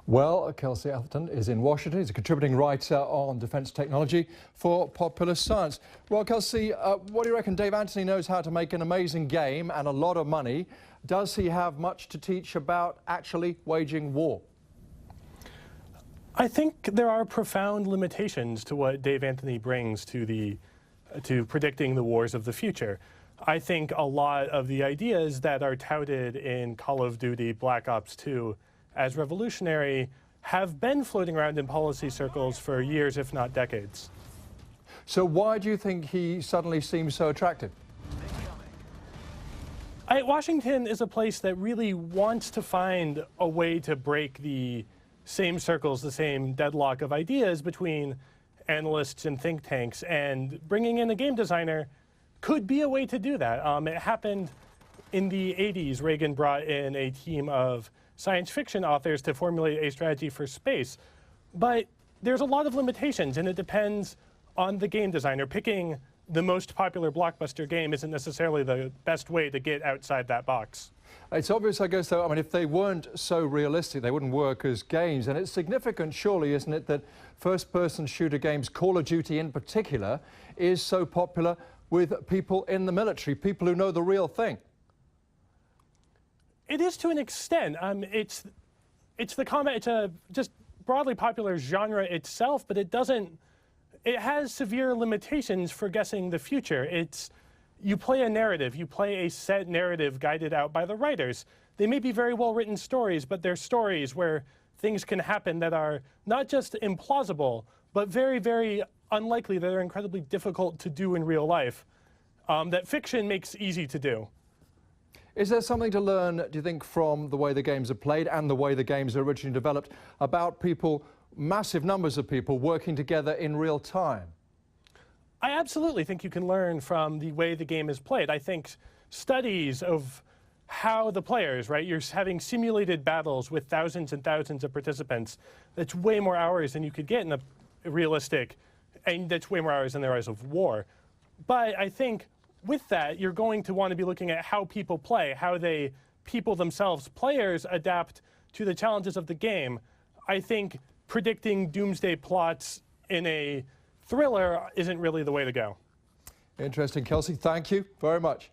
Well, Kelsey Atherton is in Washington. He's a contributing writer on defense technology for Popular Science. Well, Kelsey, what do you reckon? Dave Anthony knows how to make an amazing game and a lot of money. Does he have much to teach about actually waging war? I think there are profound limitations to what Dave Anthony brings to predicting the wars of the future. I think a lot of the ideas that are touted in Call of Duty Black Ops 2 as revolutionary have been floating around in policy circles for years, if not decades. So why do you think he suddenly seems so attractive? Washington is a place that really wants to find a way to break the same circles, the same deadlock of ideas between analysts and think tanks, and bringing in a game designer could be a way to do that. It happened in the 80s. Reagan brought in a team of science fiction authors to formulate a strategy for space. But there's a lot of limitations, and it depends on the game designer. Picking the most popular blockbuster game isn't necessarily the best way to get outside that box. It's obvious, I guess, though, I mean, if they weren't so realistic, they wouldn't work as games. And it's significant, surely, isn't it, that first-person shooter games, Call of Duty in particular, is so popular with people in the military, people who know the real thing. It is to an extent. It's the combat. It's a just broadly popular genre itself, but it has severe limitations for guessing the future. You play a narrative. You play a set narrative guided out by the writers. They may be very well-written stories, but they're stories where things can happen that are not just implausible, but very, very unlikely, that are incredibly difficult to do in real life, that fiction makes easy to do. Is there something to learn, do you think, from the way the games are played and the way the games are originally developed about people, massive numbers of people, working together in real time? I absolutely think you can learn from the way the game is played. I think studies of how the players, right, you're having simulated battles with thousands and thousands of participants. That's way more hours than you could get in a realistic, and that's way more hours than there is of war. But I think with that, you're going to want to be looking at how people play, how people themselves, players, adapt to the challenges of the game. I think predicting doomsday plots in a thriller isn't really the way to go. Interesting. Kelsey, thank you very much.